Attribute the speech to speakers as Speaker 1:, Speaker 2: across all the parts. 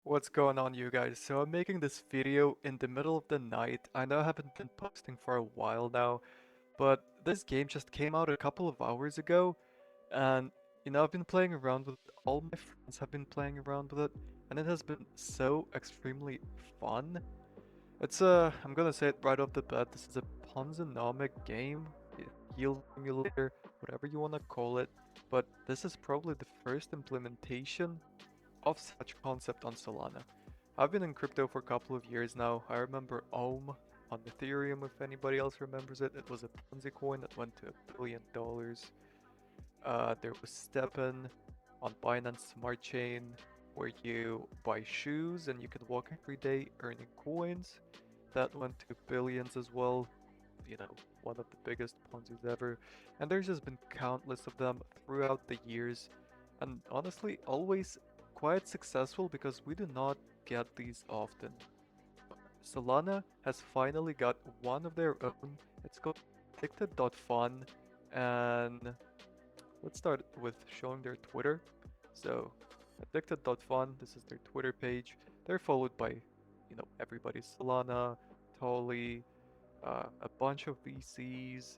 Speaker 1: What's going on, you guys? So I'm making this video in the middle of the night. I know I haven't been posting for a while now, but this game just came out a couple of hours ago, and I've been playing around with it. All my friends have been playing around with it, and it has been so extremely fun. I'm gonna say it right off the bat, this is a ponzinomic game, yield simulator, whatever you wanna call it, but this is probably the first implementation of such concept on Solana. I've been in crypto for a couple of years now. I remember Ohm on Ethereum, if anybody else remembers it. It was a Ponzi coin that went to $1 billion. There was Steppen on Binance Smart Chain, where you buy shoes and you can walk every day earning coins. That went to billions as well. You know, one of the biggest Ponzi's ever. And there's just been countless of them throughout the years. And honestly, always quite successful because we do not get these often. Solana has finally got one of their own. It's called Addicteddotfun, and let's start with showing their Twitter. So, Addicted.fun, this is their Twitter page. They're followed by, everybody. Solana, Tolly, a bunch of VCs.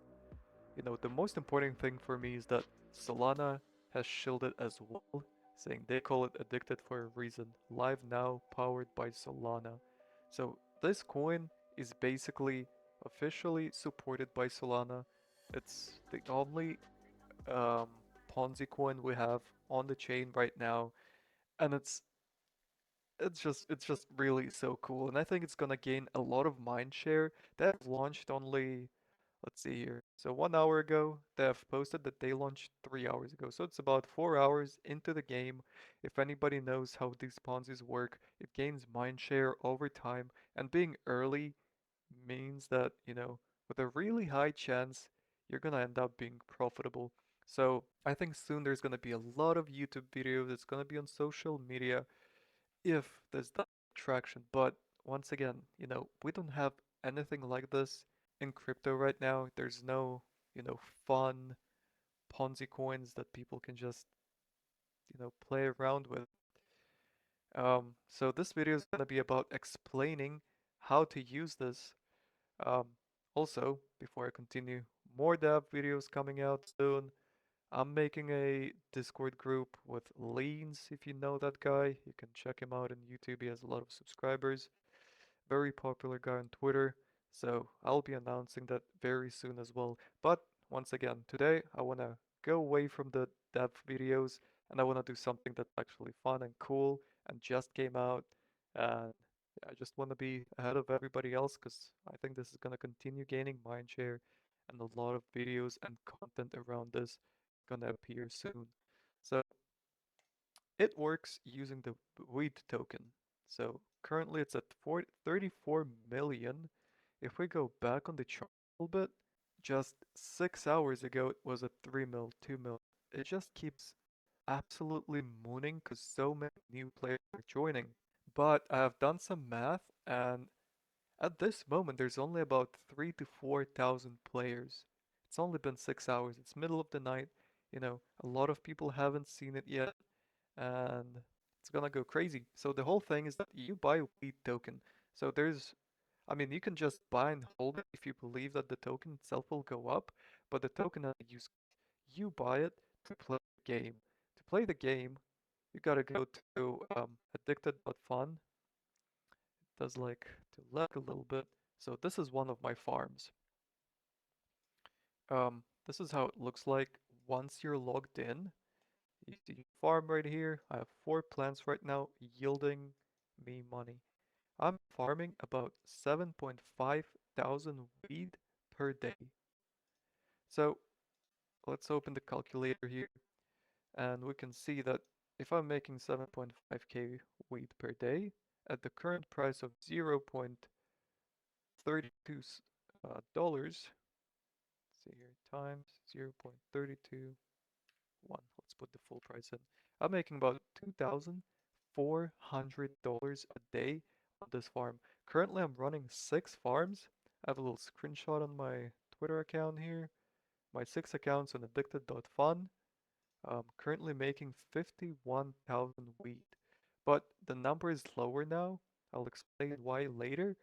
Speaker 1: The most important thing for me is that Solana has shielded as well, saying they call it Addicted for a reason. Live now, powered by Solana. So this coin is basically officially supported by Solana. It's the only um, Ponzi coin we have on the chain right now, and it's just really so cool, and I think it's gonna gain a lot of mind share. They have launched only, let's see here. So 1 hour ago, they have posted that they launched 3 hours ago. So it's about 4 hours into the game. If anybody knows how these Ponzi's work, it gains mind share over time, and being early means that, with a really high chance, you're gonna end up being profitable. So I think soon there's gonna be a lot of YouTube videos. It's gonna be on social media if there's that traction. But once again, we don't have anything like this in crypto right now. There's no, fun Ponzi coins that people can just, play around with. So this video is gonna be about explaining how to use this. Um, Also, before I continue, more dev videos coming out soon. I'm making a Discord group with Leans, if you know that guy. You can check him out on YouTube. He has a lot of subscribers. Very popular guy on Twitter. So I'll be announcing that very soon as well. But once again, today I want to go away from the dev videos and I want to do something that's actually fun and cool and just came out. And I just want to be ahead of everybody else because I think this is going to continue gaining mindshare and a lot of videos and content around this gonna appear soon. So it works using the wheat token. So currently it's at 34 million. If we go back on the chart a little bit, just 6 hours ago it was at 3 mil, 2 mil. It just keeps absolutely mooning because so many new players are joining. But I have done some math, and at this moment there's only about 3 to 4,000 players. It's only been 6 hours. It's middle of the night. A lot of people haven't seen it yet, and it's gonna go crazy. So the whole thing is that you buy a wheat token. So I mean, you can just buy and hold it if you believe that the token itself will go up, but the token that you buy it to play the game. To play the game, you gotta go to addicted.fun. It does like to lag a little bit. So this is one of my farms. This is how it looks like once you're logged in. You see farm right here. I have 4 plants right now yielding me money. I'm farming about 7.5 thousand weed per day. So let's open the calculator here and we can see that if I'm making 7.5k weed per day at the current price of 0.32 dollars, let's see here, times 0.321. Let's put the full price in. I'm making about $2,400 a day on this farm. Currently, I'm running 6 farms. I have a little screenshot on my Twitter account here. My 6 accounts on addicted.fun. Currently making 51,000 wheat. but the number is lower now. I'll explain why later.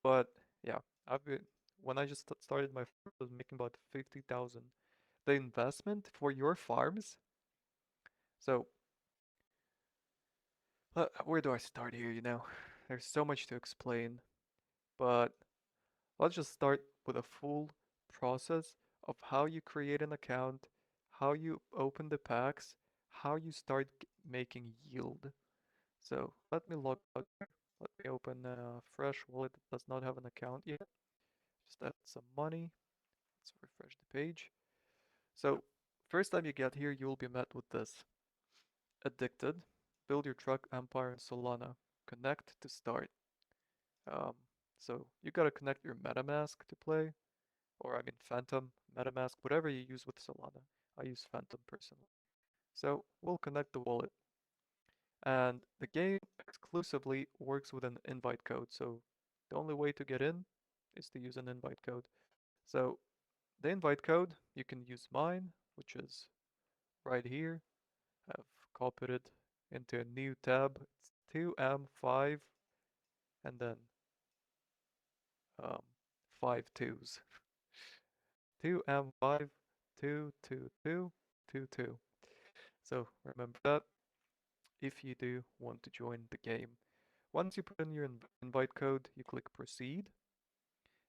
Speaker 1: But yeah, I've been when I just started my farm, I was making about 50,000. The investment for your farms. So, where do I start here, you know? There's so much to explain, but let's just start with a full process of how you create an account, how you open the packs, how you start making yield. So let me log out here. Let me open a fresh wallet that does not have an account yet. Just add some money. Let's refresh the page. So first time you get here, you will be met with this. Addicted. Build your truck empire in Solana. Connect to start. Um, so you gotta connect your MetaMask to play, or I mean Phantom, MetaMask, whatever you use with Solana. I use Phantom personally. So we'll connect the wallet. And the game exclusively works with an invite code. So the only way to get in is to use an invite code. So the invite code, you can use mine, which is right here. I've copied it into a new tab. It's 2M5 and then um, 5 2s. 2M5 22222. So remember that if you do want to join the game. Once you put in your invite code, you click proceed.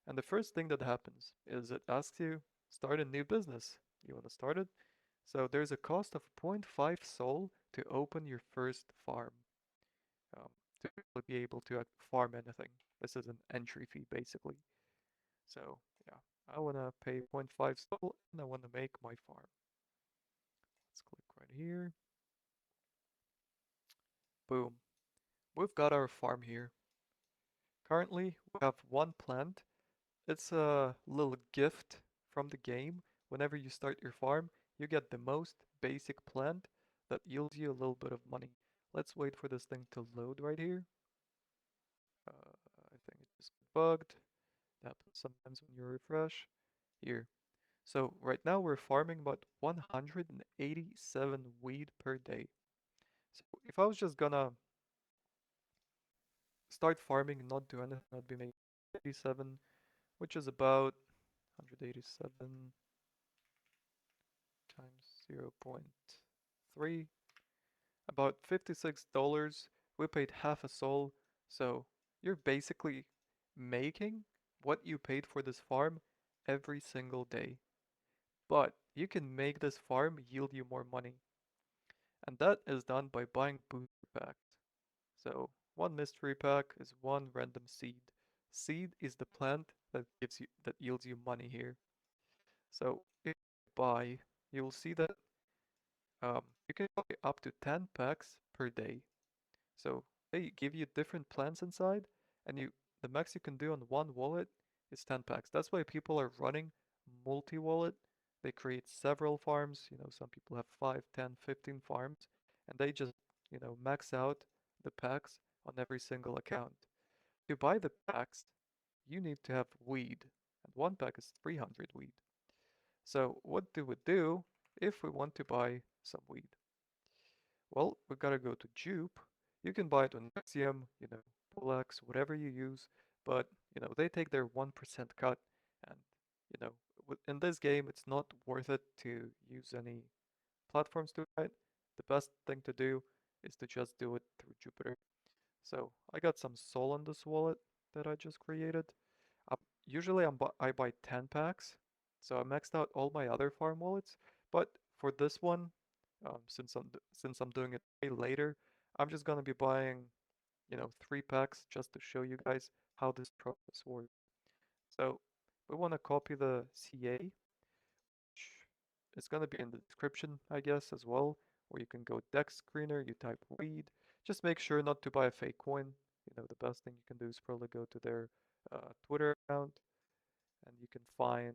Speaker 1: And the first thing that happens is it asks you, start a new business. You want to start it? So there's a cost of zero point 0.5 Sol to open your first farm, um, to really be able to farm anything. This is an entry fee basically. So yeah, I want to pay zero point 0.5 Sol and I want to make my farm. Let's click right here. Boom. We've got our farm here. Currently, we have one plant. It's a little gift from the game. Whenever you start your farm, you get the most basic plant that yields you a little bit of money. Let's wait for this thing to load right here. I think it just bugged. That happens sometimes when you refresh. Here. So right now we're farming about 187 weed per day. So if I was just gonna start farming and not do anything, I'd be making 87, which is about 187 times 0.3, about $56. We paid half a sol, so you're basically making what you paid for this farm every single day. But you can make this farm yield you more money, and that is done by buying booster packs. So one mystery pack is one random seed. Seed is the plant that yields you money here. So if you buy, you will see that you can buy up to 10 packs per day. So they give you different plans inside, and the max you can do on one wallet is 10 packs. That's why people are running multi-wallet. They create several farms. You know, some people have 5, 10, 15 farms, and they just, max out the packs on every single account. To buy the packs, you need to have weed, and one pack is 300 weed. So what do we do if we want to buy some weed? Well, we gotta go to Jupe. You can buy it on Axiom, Bullax, whatever you use, but they take their 1% cut, and in this game, it's not worth it to use any platforms to buy it. The best thing to do is to just do it through Jupiter. So I got some Sol on this wallet that I just created. Usually I buy 10 packs, so I maxed out all my other farm wallets. But for this one, since I'm doing it way later, I'm just gonna be buying 3 packs just to show you guys how this process works. So we want to copy the CA, which is gonna be in the description, I guess, as well. Or you can go dex screener, you type weed. Just make sure not to buy a fake coin. The best thing you can do is probably go to their Twitter account and you can find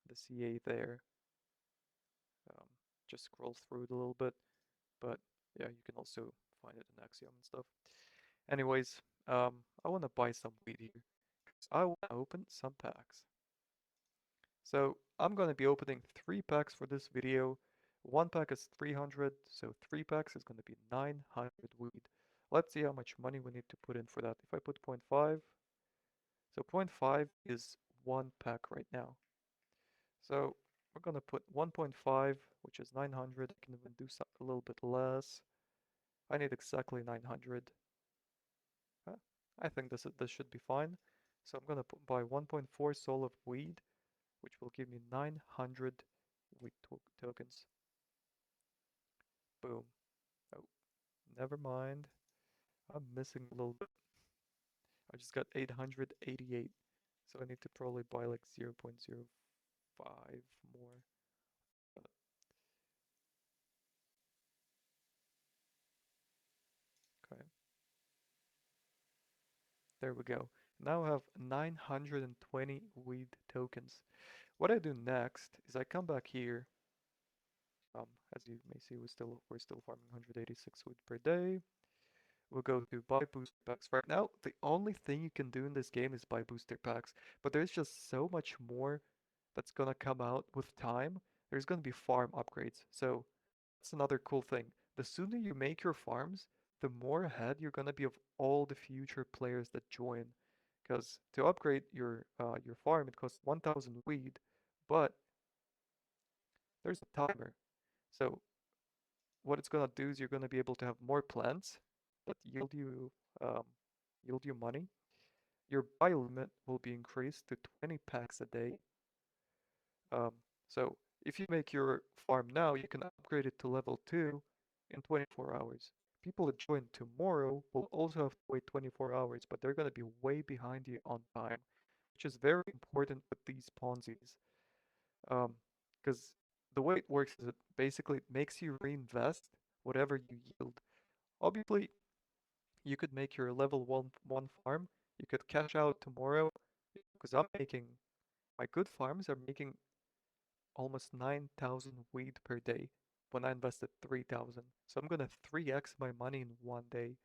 Speaker 1: the CA there. Um, just scroll through it a little bit, but yeah, you can also find it in Axiom and stuff. Anyways, I want to buy some weed here. I want to open some packs. So I'm going to be opening 3 packs for this video. One pack is 300, so 3 packs is going to be 900 weed. Let's see how much money we need to put in for that. If I put 0.5, so zero point 0.5 is 1 pack right now. So we're going to put 1.5, which is 900. I can even do a little bit less. I need exactly 900. I think this should be fine. So I'm going to buy 1.4 soul of weed, which will give me 900 weed tokens. Boom. Oh, never mind. I'm missing a little bit. I just got 888. So I need to probably buy like 0.05 more. Okay, there we go. Now I have 920 weed tokens. What I do next is I come back here. As you may see, we're still farming 186 weed per day. We'll go to buy booster packs. Right now, the only thing you can do in this game is buy booster packs, but there's just so much more that's gonna come out with time. There's gonna be farm upgrades. So that's another cool thing. The sooner you make your farms, the more ahead you're gonna be of all the future players that join. Because to upgrade your farm, it costs 1,000 weed, but there's a timer. So what it's gonna do is you're gonna be able to have more plants that um, yield you money. Your buy limit will be increased to 20 packs a day. Um, so if you make your farm now, you can upgrade it to level 2 in 24 hours. People that join tomorrow will also have to wait 24 hours, but they're gonna be way behind you on time, which is very important with these Ponzi's. Because the way it works is it basically makes you reinvest whatever you yield. Obviously, you could make your level one farm. You could cash out tomorrow because I'm making my good farms are making almost 9,000 weed per day when I invested 3,000. So I'm gonna 3x my money in one day.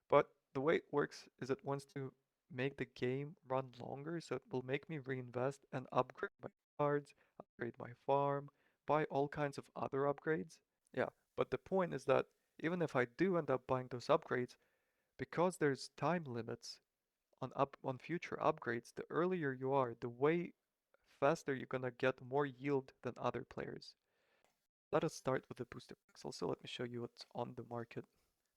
Speaker 1: But the way it works is it wants to make the game run longer, so it will make me reinvest and upgrade my cards, upgrade my farm, buy all kinds of other upgrades. Yeah, but the point is that even if I do end up buying those upgrades, because there's time limits on future upgrades, the earlier you are, the way faster you're gonna get more yield than other players. Let us start with the booster packs. Also, let me show you what's on the market.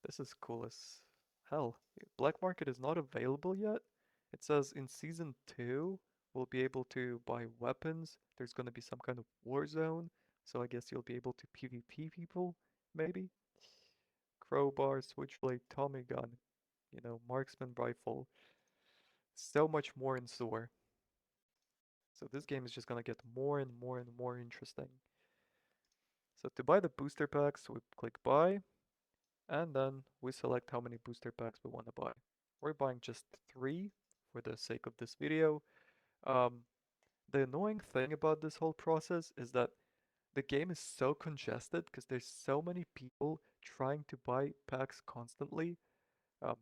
Speaker 1: This is cool as hell. Black market is not available yet. It says in season 2 we'll be able to buy weapons. There's gonna be some kind of war zone, so I guess you'll be able to PvP people, maybe. Crowbar, switchblade, Tommy gun, marksman rifle. So much more in store. So this game is just gonna get more and more and more interesting. So to buy the booster packs, we click buy, and then we select how many booster packs we want to buy. We're buying just 3 for the sake of this video. Um, the annoying thing about this whole process is that the game is so congested because there's so many people trying to buy packs constantly.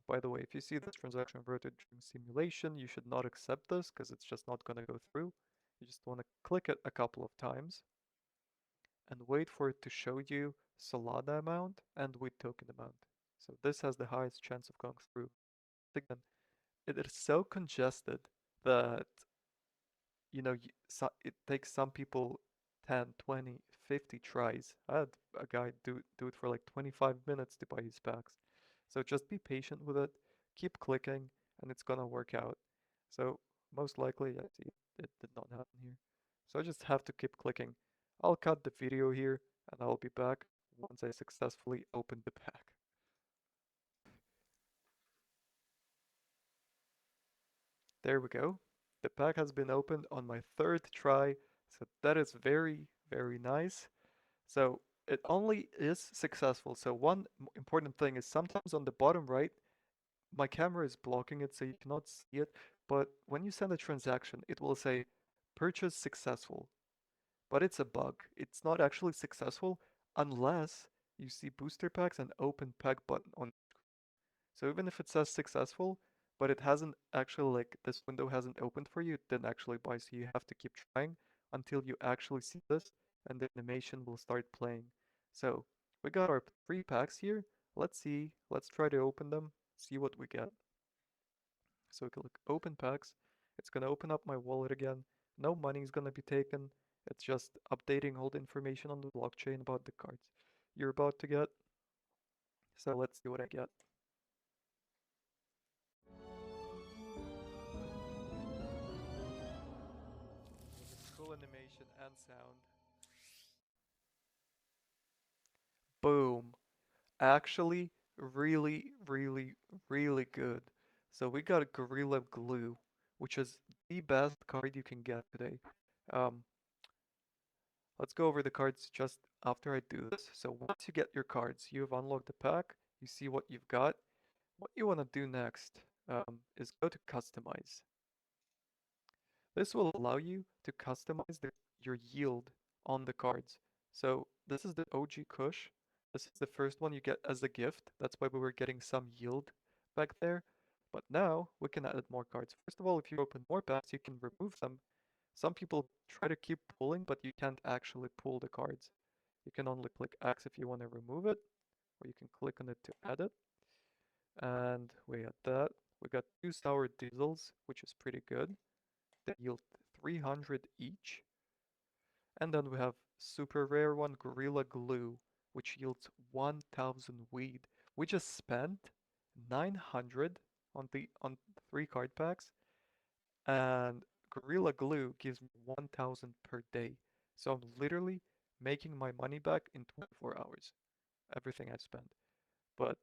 Speaker 1: By the way, if you see this transaction averted during simulation, you should not accept this because it's just not going to go through. You just want to click it a couple of times and wait for it to show you Solana amount and with token amount. So this has the highest chance of going through. Again, it is so congested that it takes some people 10, 20, 50 tries. I had a guy do it for like 25 minutes to buy his packs. So just be patient with it, keep clicking, and it's gonna work out. So most likely, yeah, see, it did not happen here. So I just have to keep clicking. I'll cut the video here, and I'll be back once I successfully open the pack. There we go. The pack has been opened on my third try, so that is very, very nice. So it only is successful. So one important thing is sometimes on the bottom right, my camera is blocking it so you cannot see it. But when you send a transaction, it will say purchase successful. But it's a bug. It's not actually successful unless you see booster packs and open pack button on. So even if it says successful, but it hasn't actually like this window hasn't opened for you, it didn't actually buy. So you have to keep trying until you actually see this. and the animation will start playing. So we got our 3 packs here. Let's see. Let's try to open them, see what we get. So we click open packs. It's gonna open up my wallet again. No money is gonna be taken. It's just updating all the information on the blockchain about the cards you're about to get. So let's see what I get. With cool animation and sound. Boom. Actually, really, really, really good. So we got a Gorilla Glue, which is the best card you can get today. Um, let's go over the cards just after I do this. So once you get your cards, you've unlocked the pack, you see what you've got. What you want to do next is go to Customize. This will allow you to customize your yield on the cards. So this is the OG Kush. This is the first one you get as a gift. That's why we were getting some yield back there. But now we can add more cards. First of all, if you open more packs, you can remove them. Some people try to keep pulling, but you can't actually pull the cards. You can only click X if you want to remove it, or you can click on it to add it. And we had that. We got 2 sour diesels, which is pretty good. They yield 300 each. And then we have super rare one, Gorilla Glue, which yields 1000 weed. We just spent 900 on 3 card packs, and Gorilla Glue gives me 1000 per day. So I'm literally making my money back in 24 hours. Everything I spent. But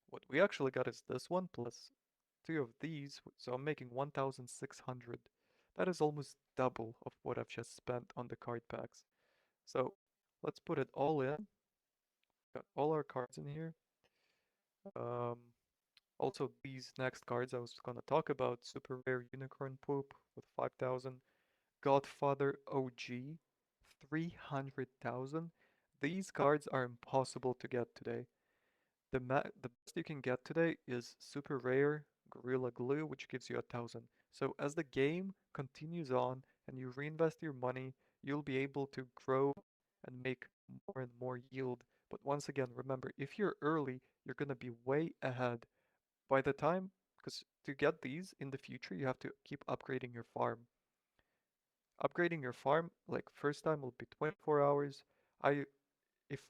Speaker 1: what we actually got is this one plus 2 of these, so I'm making 1600. That is almost double of what I've just spent on the card packs. So let's put it all in. Got all our cards in here. Um, Also, these next cards I was gonna talk about: Super Rare Unicorn Poop with 5000, Godfather OG 300,000. These cards are impossible to get today. The best you can get today is super rare Gorilla Glue, which gives you 1000. So as the game continues on and you reinvest your money, you'll be able to grow and make more and more yield. But once again, remember, if you're early, you're gonna be way ahead. By the time, because to get these in the future, you have to keep upgrading your farm. Upgrading your farm, like first time will be 24 hours. I if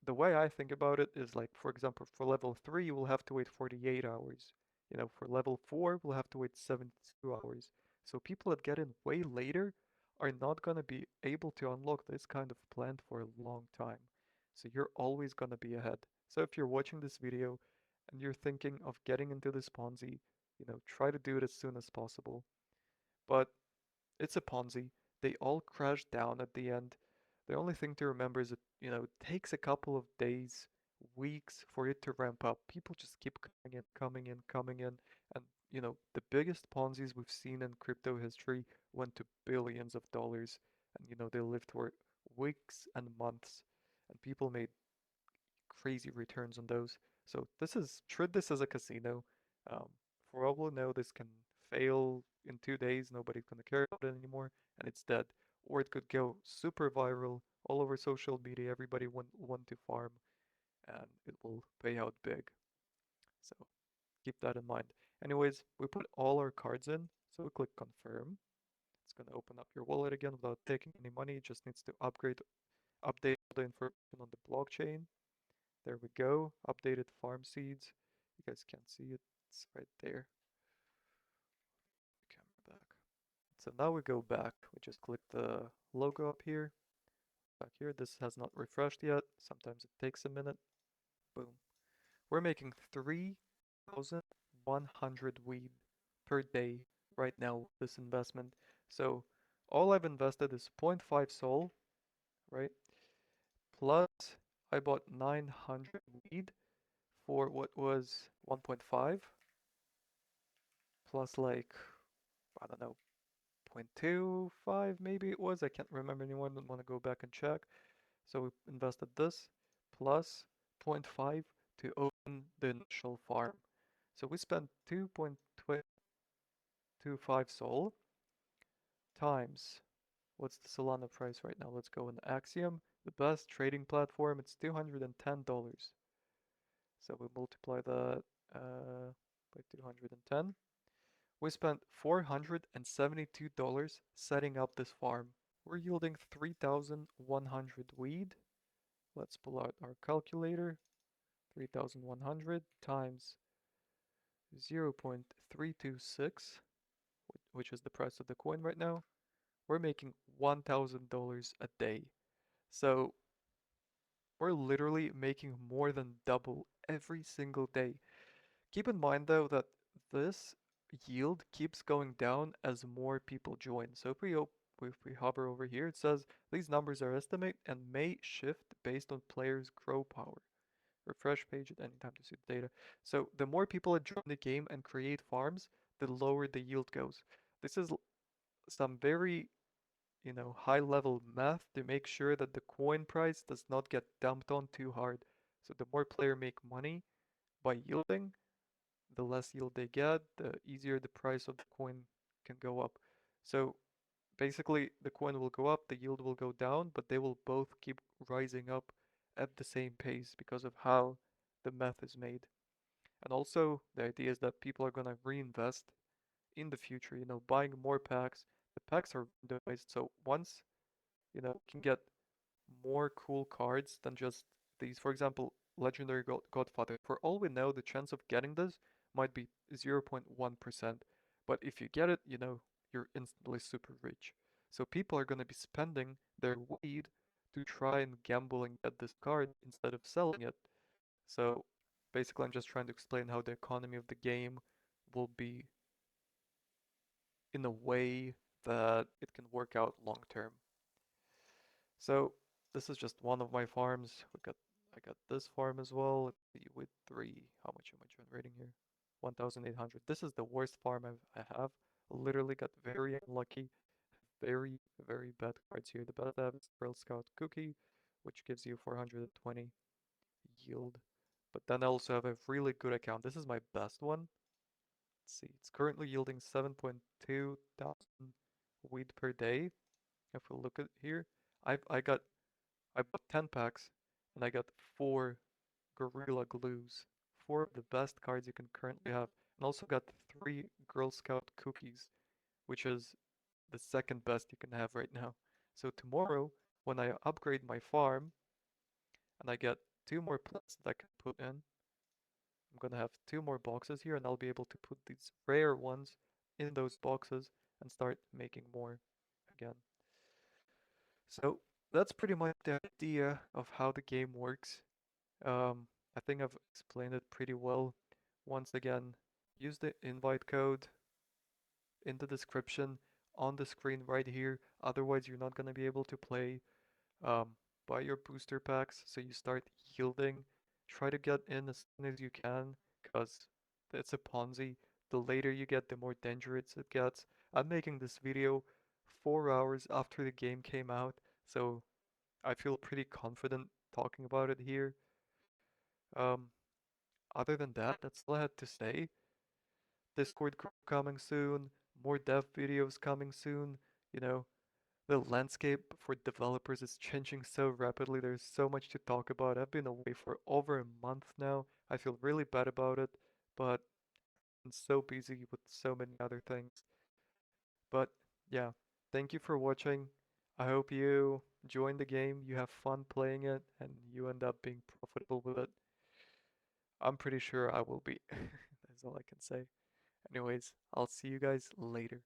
Speaker 1: the way I think about it is like, for example, for level 3, you will have to wait 48 hours. You know, for level 4, we'll have to wait 72 hours. So people that get in way later are not going to be able to unlock this kind of plant for a long time. So you're always going to be ahead. So if you're watching this video and you're thinking of getting into this Ponzi, try to do it as soon as possible. But it's a Ponzi. They all crash down at the end. The only thing to remember is that, it takes a couple of days, weeks for it to ramp up. People just keep coming in, coming in, coming in. And, the biggest Ponzi's we've seen in crypto history went to billions of dollars. And, they lived for weeks and months. And people made crazy returns on those. So treat this as a casino. Um, for all we know, this can fail in 2 days. Nobody's gonna care about it anymore, and it's dead. Or it could go super viral all over social media. Everybody want to farm, and it will pay out big. So keep that in mind. Anyways, we put all our cards in, so we click confirm. It's gonna open up your wallet again without taking any money. It just needs to update all the information on the blockchain. There we go. Updated farm seeds. You guys can't see it. It's right there. Camera back. So now we go back. We just click the logo up here. Back here. This has not refreshed yet. Sometimes it takes a minute. Boom. We're making 3,100 weed per day right now with this investment. So all I've invested is 0.5 sol, right? Plus I bought 900 weed for what was 1.5 plus like, I don't know, 0.25 maybe it was. I can't remember anymore. I don't want to go back and check. So we invested this plus zero point 0.5 to open the initial farm. So we spent 2.25 sol times What's the Solana price right now? Let's go in Axiom, the best trading platform. It's $210. So we multiply that by 210. We spent $472 setting up this farm. We're yielding 3,100 weed. Let's pull out our calculator. 3,100 times 0.326, which is the price of the coin right now. We're making $1,000 a day. So we're literally making more than double every single day. Keep in mind though that this yield keeps going down as more people join. So if we hover over here, it says these numbers are estimate and may shift based on players' grow power. Refresh page at any time to see the data. So the more people that join the game and create farms, the lower the yield goes. This is some very, high level math to make sure that the coin price does not get dumped on too hard. So the more player make money by yielding, the less yield they get, the easier the price of the coin can go up. So basically, the coin will go up, the yield will go down, but they will both keep rising up at the same pace because of how the math is made. And also, the idea is that people are gonna reinvest in the future, buying more packs. The packs are randomized, so once, you can get more cool cards than just these. For example, Legendary Godfather. For all we know, the chance of getting this might be 0.1%. But if you get it, you're instantly super rich. So people are going to be spending their weed to try and gamble and get this card instead of selling it. So basically, I'm just trying to explain how the economy of the game will be in a way that it can work out long term. So this is just one of my farms. I got this farm as well. Let's see, with three. How much am I generating here? 1,800. This is the worst farm I have. Literally got very unlucky. Very, very bad cards here. The best I have is Girl Scout Cookie, which gives you 420 yield. But then I also have a really good account. This is my best one. Let's see. It's currently yielding 7.2 thousand wheat per day. If we look at here, I bought 10 packs and I got 4 Gorilla Glues. 4 of the best cards you can currently have. And also got 3 Girl Scout cookies, which is the second best you can have right now. So tomorrow, when I upgrade my farm and I get 2 more plants that I can put in, I'm gonna have 2 more boxes here and I'll be able to put these rare ones in those boxes and start making more again. So that's pretty much the idea of how the game works. I think I've explained it pretty well. Once again, use the invite code in the description on the screen right here. Otherwise, you're not going to be able to play. Um, buy your booster packs so you start yielding. Try to get in as soon as you can because it's a Ponzi. The later you get, the more dangerous it gets. I'm making this video 4 hours after the game came out, so I feel pretty confident talking about it here. Um, Other than that, that's all I had to say. Discord coming soon, more dev videos coming soon. You know, the landscape for developers is changing so rapidly. There's so much to talk about. I've been away for over a month now. I feel really bad about it, but I'm so busy with so many other things. But yeah, thank you for watching. I hope you join the game, you have fun playing it, and you end up being profitable with it. I'm pretty sure I will be. That's all I can say. Anyways, I'll see you guys later.